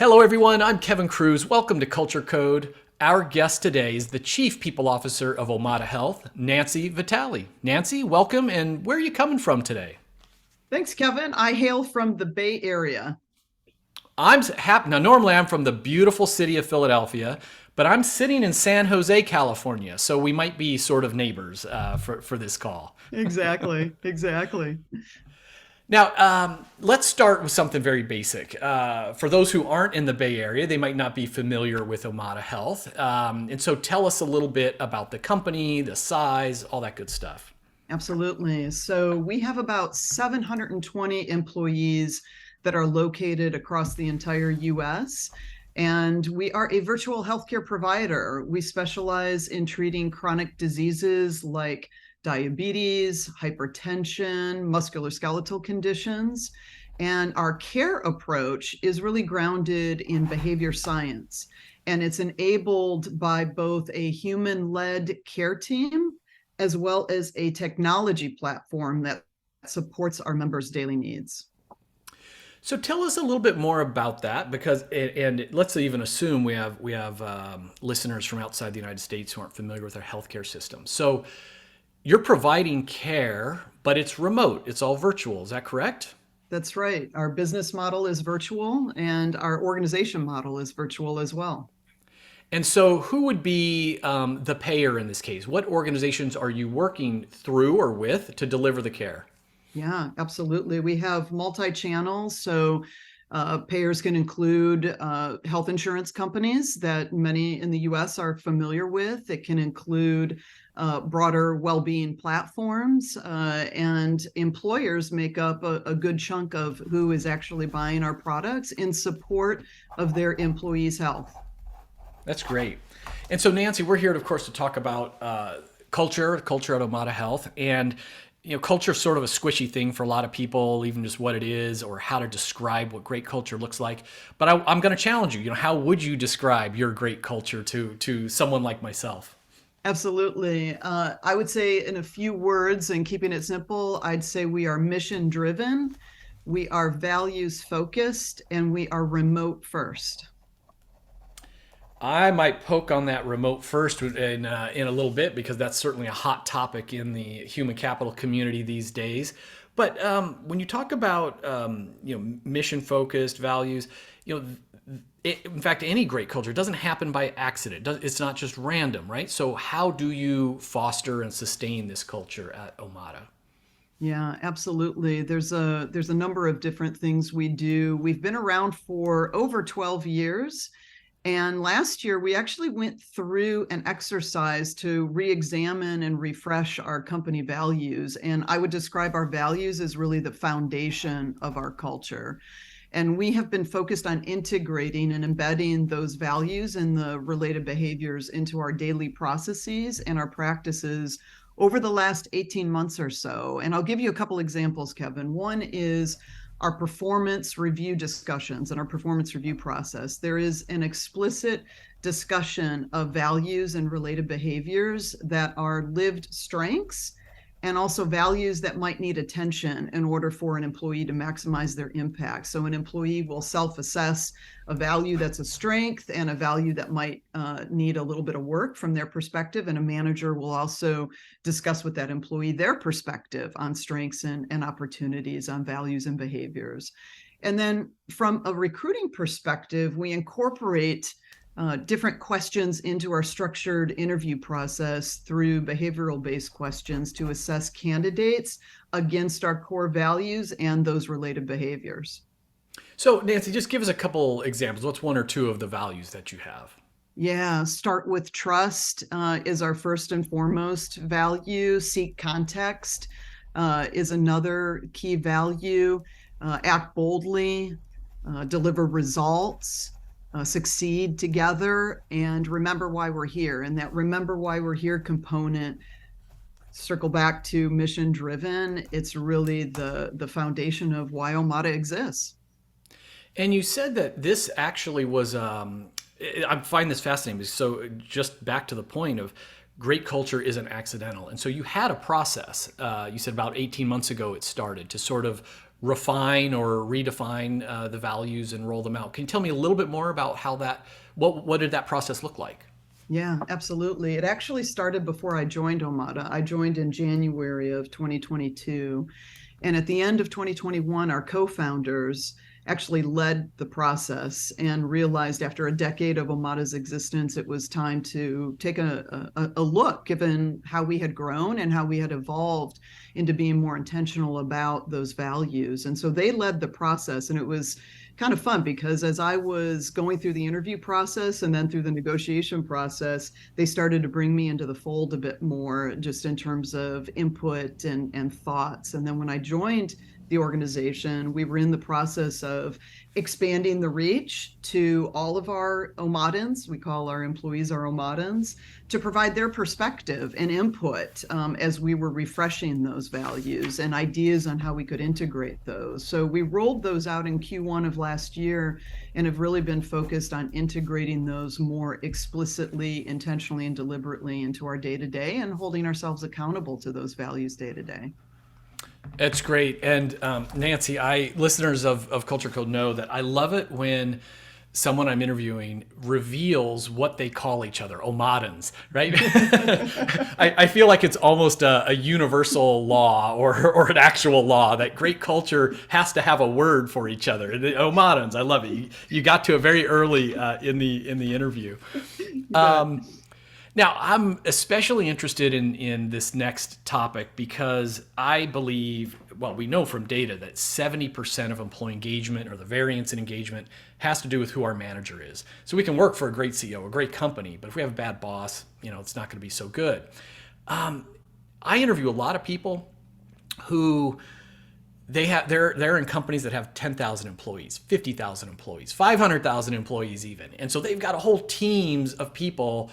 Hello, everyone. I'm Kevin Cruz. Welcome to Culture Code. Our guest today is the Chief People Officer of Omada Health, Nancy Vitale. Nancy, welcome. And where are you coming from today? Thanks, Kevin. I hail from the Bay Area. I'm happy. Now, normally I'm from the beautiful city of Philadelphia, but I'm sitting in San Jose, California. So we might be sort of neighbors for this call. Exactly. Now, let's start with something very basic. For those who aren't in the Bay Area, they might not be familiar with Omada Health. And so tell us a little bit about the company, the size, all that good stuff. Absolutely. So we have about 720 employees that are located across the entire US. And we are a virtual healthcare provider. We specialize in treating chronic diseases like diabetes, hypertension, musculoskeletal conditions. And our care approach is really grounded in behavior science. And it's enabled by both a human-led care team as well as a technology platform that supports our members' daily needs. So tell us a little bit more about that, because and let's even assume we have listeners from outside the United States who aren't familiar with our healthcare system. So you're providing care, but it's remote. It's all virtual. Is that correct? That's right. Our business model is virtual and our organization model is virtual as well. And so, who would be the payer in this case? What organizations are you working through or with to deliver the care? Yeah, absolutely. We have multi-channels, so payers can include health insurance companies that many in the US are familiar with. It can include broader well-being platforms, and employers make up a good chunk of who is actually buying our products in support of their employees' health. That's great. And so, Nancy, we're here, of course, to talk about culture at Omada Health. And, culture is sort of a squishy thing for a lot of people, even just what it is or how to describe what great culture looks like. But I'm going to challenge you. How would you describe your great culture to someone like myself? Absolutely. I would say in a few words and keeping it simple, I'd say we are mission driven, we are values focused, and we are remote first. I might poke on that remote first in a little bit, because that's certainly a hot topic in the human capital community these days. But when you talk about mission focused values, in fact, any great culture doesn't happen by accident. It's not just random, right? So how do you foster and sustain this culture at Omada? Yeah, absolutely. There's a number of different things we do. We've been around for over 12 years. And last year, we actually went through an exercise to re-examine and refresh our company values. And I would describe our values as really the foundation of our culture. And we have been focused on integrating and embedding those values and the related behaviors into our daily processes and our practices over the last 18 months or so. And I'll give you a couple examples, Kevin. One is our performance review discussions and our performance review process. There is an explicit discussion of values and related behaviors that are lived strengths and also values that might need attention in order for an employee to maximize their impact. So an employee will self-assess a value that's a strength and a value that might need a little bit of work from their perspective. And a manager will also discuss with that employee their perspective on strengths and opportunities on values and behaviors. And then from a recruiting perspective, we incorporate different questions into our structured interview process through behavioral-based questions to assess candidates against our core values and those related behaviors. So, Nancy, just give us a couple examples. What's one or two of the values that you have? Yeah, start with trust is our first and foremost value. Seek context is another key value. Act boldly, deliver results, succeed together, and remember why we're here. And that remember why we're here component, circle back to mission driven. It's really the foundation of why Omada exists. And you said that this actually was, I find this fascinating. Because so, just back to the point of great culture isn't accidental. And so, you had a process. You said about 18 months ago it started to sort of refine or redefine the values and roll them out. Can you tell me a little bit more about how that, what did that process look like? Yeah, absolutely. It actually started before I joined Omada. I joined in January of 2022. And at the end of 2021, our co-founders actually led the process and realized after a decade of Omada's existence, it was time to take a look, given how we had grown and how we had evolved into being more intentional about those values. And so they led the process, and it was kind of fun because as I was going through the interview process and then through the negotiation process, they started to bring me into the fold a bit more just in terms of input and thoughts. And then when I joined the organization, we were in the process of expanding the reach to all of our Omadans. We call our employees our Omadans, to provide their perspective and input as we were refreshing those values and ideas on how we could integrate those. So we rolled those out in Q1 of last year and have really been focused on integrating those more explicitly, intentionally, and deliberately into our day-to-day and holding ourselves accountable to those values day-to-day. It's great. And Nancy, listeners of Culture Code know that I love it when someone I'm interviewing reveals what they call each other, Omadans, right? I feel like it's almost a universal law or an actual law that great culture has to have a word for each other. The Omadans, I love it. You got to it very early in the interview. Now, I'm especially interested in this next topic because I believe, well, we know from data that 70% of employee engagement or the variance in engagement has to do with who our manager is. So we can work for a great CEO, a great company, but if we have a bad boss, it's not going to be so good. I interview a lot of people who they're in companies that have 10,000 employees, 50,000 employees, 500,000 employees even. And so they've got a whole teams of people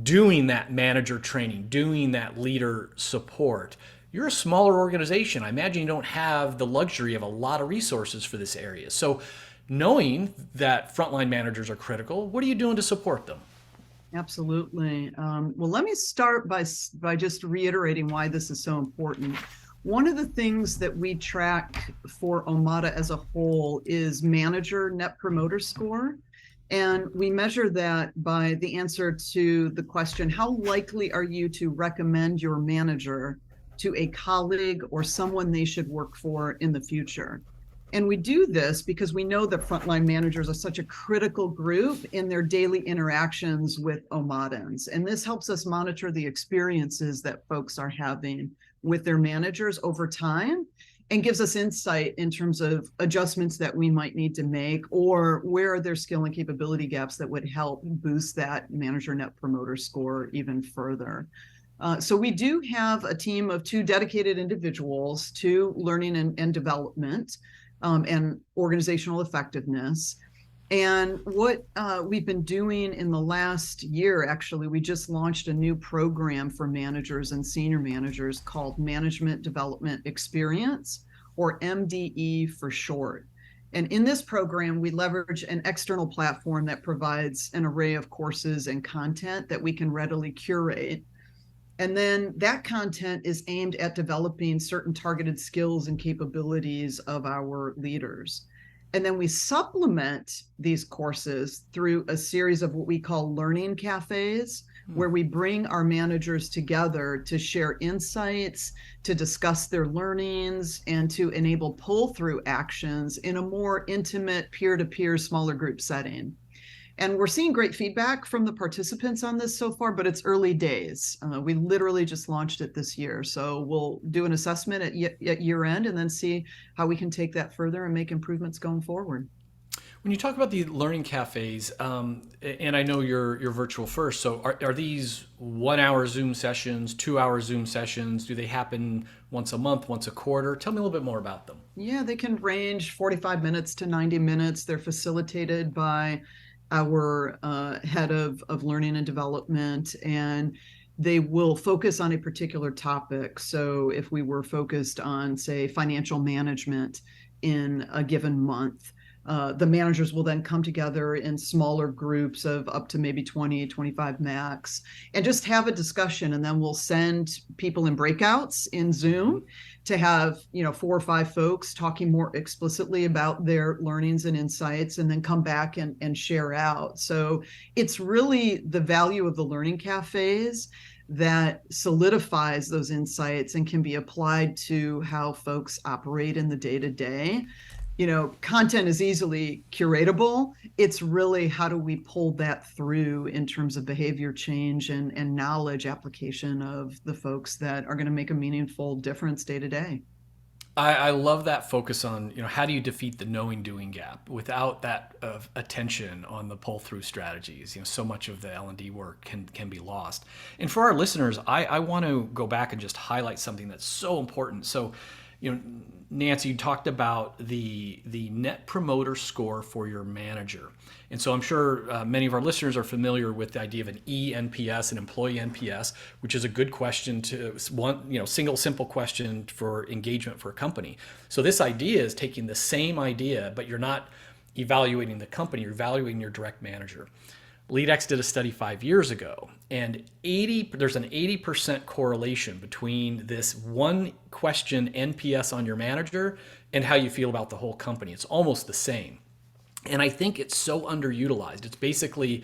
doing that manager training, doing that leader support. You're a smaller organization. I imagine you don't have the luxury of a lot of resources for this area. So knowing that frontline managers are critical, what are you doing to support them? Absolutely. Well, let me start by just reiterating why this is so important. One of the things that we track for Omada as a whole is manager net promoter score. And we measure that by the answer to the question, how likely are you to recommend your manager to a colleague or someone they should work for in the future? And we do this because we know that frontline managers are such a critical group in their daily interactions with Omadans. And this helps us monitor the experiences that folks are having with their managers over time and gives us insight in terms of adjustments that we might need to make or where are there skill and capability gaps that would help boost that manager net promoter score even further. So we do have a team of 2 dedicated individuals to learning and development and organizational effectiveness. And what we've been doing in the last year, actually, we just launched a new program for managers and senior managers called Management Development Experience, or MDE for short. And in this program, we leverage an external platform that provides an array of courses and content that we can readily curate. And then that content is aimed at developing certain targeted skills and capabilities of our leaders. And then we supplement these courses through a series of what we call learning cafes, where we bring our managers together to share insights, to discuss their learnings, and to enable pull-through actions in a more intimate, peer-to-peer, smaller group setting. And we're seeing great feedback from the participants on this so far, but it's early days. We literally just launched it this year. So we'll do an assessment at year end and then see how we can take that further and make improvements going forward. When you talk about the learning cafes, and I know you're virtual first, so are these 1 hour Zoom sessions, 2 hour Zoom sessions? Do they happen once a month, once a quarter? Tell me a little bit more about them. Yeah, they can range 45 minutes to 90 minutes. They're facilitated by our head of learning and development, and they will focus on a particular topic. So if we were focused on, say, financial management in a given month, The managers will then come together in smaller groups of up to maybe 20, 25 max, and just have a discussion. And then we'll send people in breakouts in Zoom to have, 4 or 5 folks talking more explicitly about their learnings and insights, and then come back and share out. So it's really the value of the learning cafes that solidifies those insights and can be applied to how folks operate in the day-to-day. Content is easily curatable. It's really how do we pull that through in terms of behavior change and knowledge application of the folks that are going to make a meaningful difference day to day. I love that focus on, how do you defeat the knowing doing gap without that attention on the pull through strategies. So much of the L&D work can be lost. And for our listeners, I want to go back and just highlight something that's so important. So, Nancy, you talked about the net promoter score for your manager. And so I'm sure many of our listeners are familiar with the idea of an ENPS, an employee NPS, which is a good question to single simple question for engagement for a company. So this idea is taking the same idea, but you're not evaluating the company, you're evaluating your direct manager. LeadX did a study 5 years ago, and there's an 80% correlation between this one question NPS on your manager and how you feel about the whole company. It's almost the same. And I think it's so underutilized. It's basically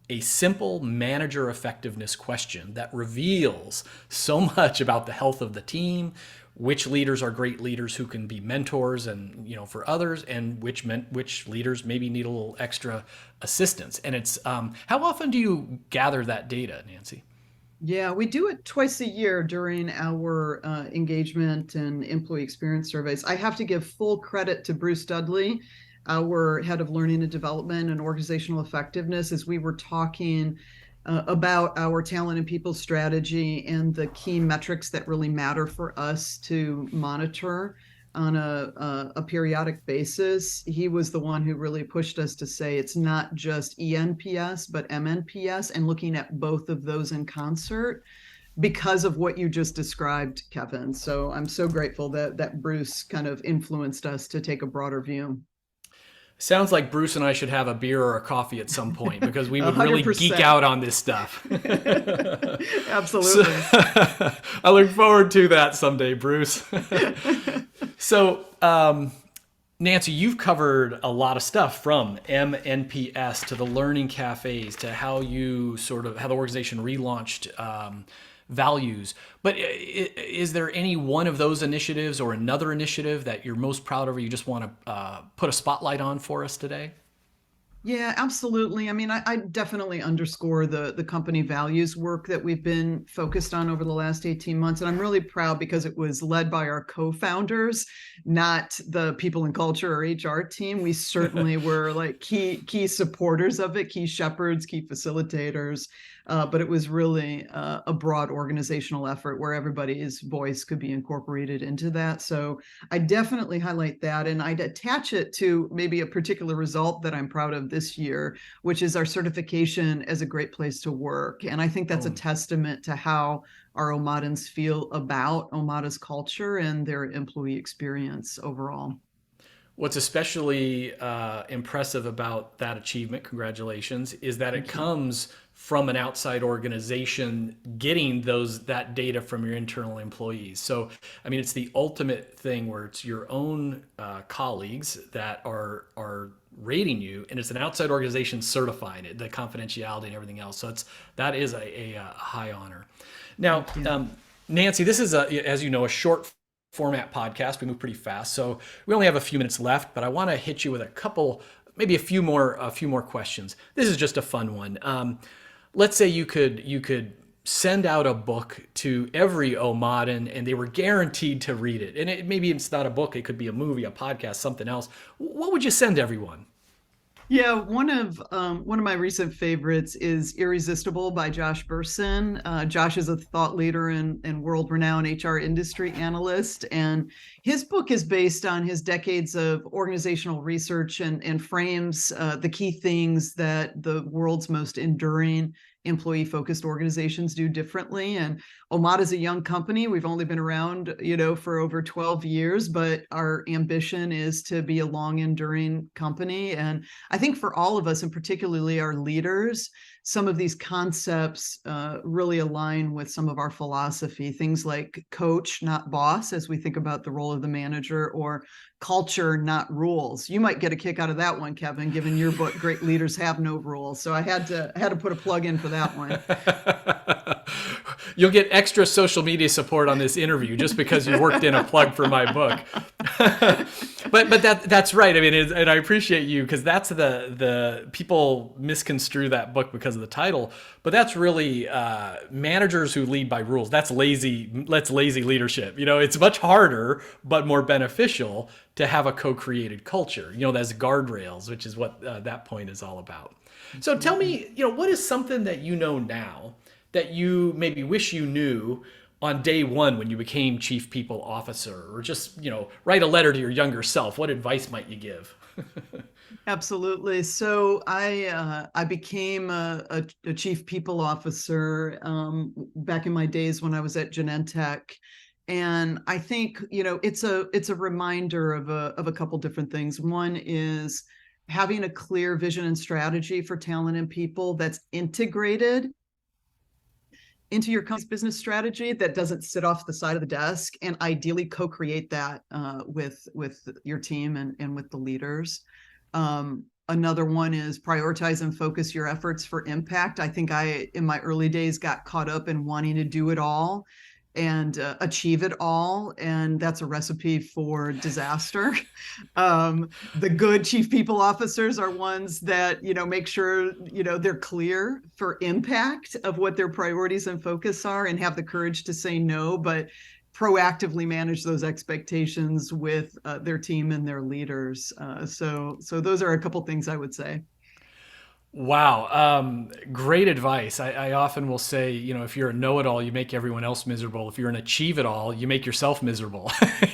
a simple manager effectiveness question that reveals so much about the health of the team, which leaders are great leaders who can be mentors and for others, and which leaders maybe need a little extra assistance. And it's how often do you gather that data, Nancy? Yeah, we do it twice a year during our engagement and employee experience surveys. I have to give full credit to Bruce Dudley, our head of learning and development and organizational effectiveness, as we were talking about our talent and people strategy and the key metrics that really matter for us to monitor on a periodic basis. He was the one who really pushed us to say it's not just ENPS, but MNPS, and looking at both of those in concert because of what you just described, Kevin. So I'm so grateful that Bruce kind of influenced us to take a broader view. Sounds like Bruce and I should have a beer or a coffee at some point because we would really 100%. geek out on this stuff. Absolutely. I look forward to that someday, Bruce. So, Nancy, you've covered a lot of stuff from MNPS to the learning cafes to how the organization relaunched values. But is there any one of those initiatives or another initiative that you're most proud of or you just want to put a spotlight on for us today? Yeah, absolutely. I mean, I definitely underscore the company values work that we've been focused on over the last 18 months. And I'm really proud because it was led by our co-founders, not the people and culture or HR team. We certainly were like key supporters of it, key shepherds, key facilitators. But it was really a broad organizational effort where everybody's voice could be incorporated into that. So I definitely highlight that. And I'd attach it to maybe a particular result that I'm proud of this year, which is our certification as a great place to work. And I think that's a testament to how our Omadans feel about Omada's culture and their employee experience overall. What's especially impressive about that achievement, congratulations, is that it comes from an outside organization getting that data from your internal employees. So, I mean, it's the ultimate thing where it's your own colleagues that are rating you, and it's an outside organization certifying it, the confidentiality and everything else. So that is a high honor. Now, Nancy, this is as you know, a short format podcast. We move pretty fast, so we only have a few minutes left. But I want to hit you with maybe a few more questions. This is just a fun one. Let's say you could send out a book to every Omadan, and they were guaranteed to read it. And maybe it's not a book; it could be a movie, a podcast, something else. What would you send everyone? Yeah, one of my recent favorites is Irresistible by Josh Bersin. Josh is a thought leader and world-renowned HR industry analyst, and his book is based on his decades of organizational research and frames the key things that the world's most enduring employee focused organizations do differently. And Omada is a young company. We've only been around, for over 12 years, but our ambition is to be a long enduring company. And I think for all of us, and particularly our leaders, some of these concepts really align with some of our philosophy. Things like coach, not boss, as we think about the role of the manager, or culture, not rules. You might get a kick out of that one, Kevin, given your book, Great Leaders Have No Rules. So I had to put a plug in for that one. You'll get extra social media support on this interview just because you worked in a plug for my book. but that's right. I mean, and I appreciate you, because that's the people misconstrue that book because of the title. But that's really managers who lead by rules. That's lazy leadership. It's much harder but more beneficial to have a co-created culture. That's guardrails, which is what that point is all about. So tell me, what is something that you know now that you maybe wish you knew on day one when you became chief people officer, or just, write a letter to your younger self? What advice might you give? Absolutely. So I became a chief people officer back in my days when I was at Genentech. And I think, it's a reminder of a couple different things. One is having a clear vision and strategy for talent and people that's integrated into your company's business strategy, that doesn't sit off the side of the desk, and ideally co-create that with your team and with the leaders. Another one is prioritize and focus your efforts for impact. I think in my early days, got caught up in wanting to do it all and achieve it all, and that's a recipe for disaster. The good chief people officers are ones that make sure they're clear for impact of what their priorities and focus are, and have the courage to say no, but proactively manage those expectations with their team and their leaders. So those are a couple things I would say. Wow. Great advice. I often will say, if you're a know-it-all, you make everyone else miserable. If you're an achieve-it-all, you make yourself miserable.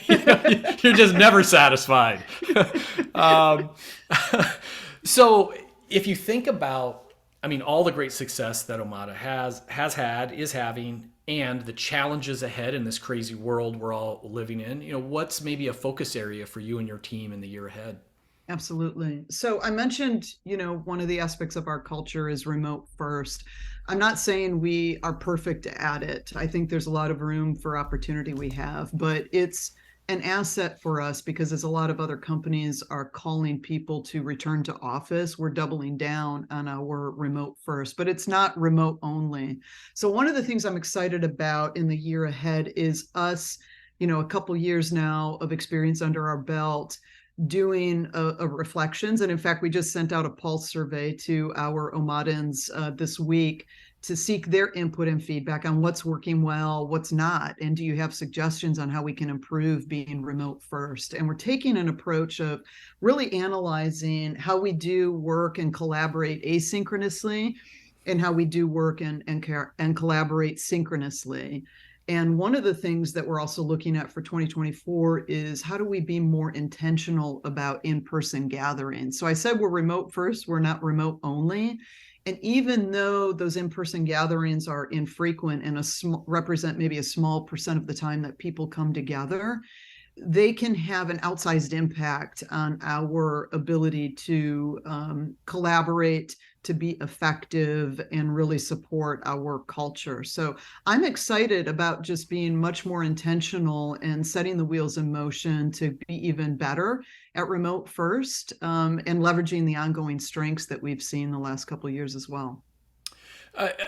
You're just never satisfied. um, so if you think about, all the great success that Omada has had, is having, and the challenges ahead in this crazy world we're all living in, what's maybe a focus area for you and your team in the year ahead? Absolutely. So I mentioned, one of the aspects of our culture is remote first. I'm not saying we are perfect at it. I think there's a lot of room for opportunity we have, but it's an asset for us, because as a lot of other companies are calling people to return to office, we're doubling down on our remote first, but it's not remote only. So one of the things I'm excited about in the year ahead is us, a couple years now of experience under our belt, doing a reflections. And in fact, we just sent out a pulse survey to our Omadans this week to seek their input and feedback on what's working well, what's not, and do you have suggestions on how we can improve being remote first. And we're taking an approach of really analyzing how we do work and collaborate asynchronously, and how we do work and collaborate synchronously. And one of the things that we're also looking at for 2024 is how do we be more intentional about in-person gatherings? So I said we're remote first, we're not remote only. And even though those in-person gatherings are infrequent and represent maybe a small percent of the time that people come together, they can have an outsized impact on our ability to collaborate, to be effective, and really support our culture. So I'm excited about just being much more intentional and setting the wheels in motion to be even better at remote first, and leveraging the ongoing strengths that we've seen the last couple of years as well.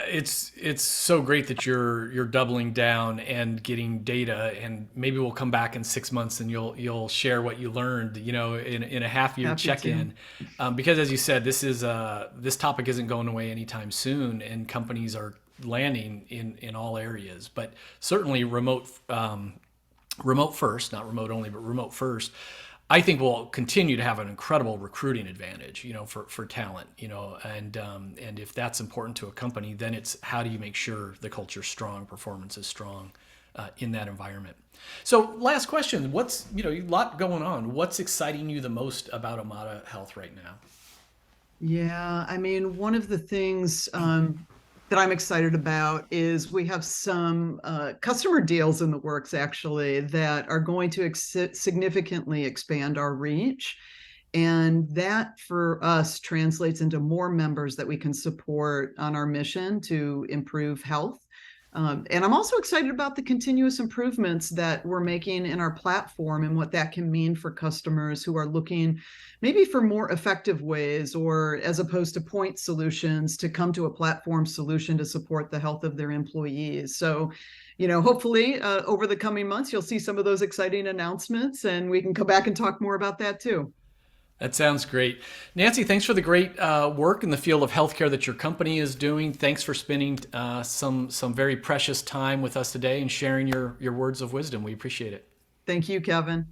It's so great that you're doubling down and getting data, and maybe we'll come back in 6 months and you'll share what you learned, in a half year check-in, because as you said, this topic isn't going away anytime soon, and companies are landing in all areas, but certainly remote first, not remote only, but remote first. I think we'll continue to have an incredible recruiting advantage, for talent, and if that's important to a company, then it's how do you make sure the culture's strong, performance is strong in that environment. So last question, what's, a lot going on. What's exciting you the most about Omada Health right now? Yeah, one of the things that I'm excited about is we have some customer deals in the works actually that are going to significantly expand our reach. And that for us translates into more members that we can support on our mission to improve health. And I'm also excited about the continuous improvements that we're making in our platform and what that can mean for customers who are looking maybe for more effective ways, or as opposed to point solutions, to come to a platform solution to support the health of their employees. So, hopefully over the coming months, you'll see some of those exciting announcements, and we can come back and talk more about that too. That sounds great. Nancy, thanks for the great work in the field of healthcare that your company is doing. Thanks for spending some very precious time with us today and sharing your words of wisdom. We appreciate it. Thank you, Kevin.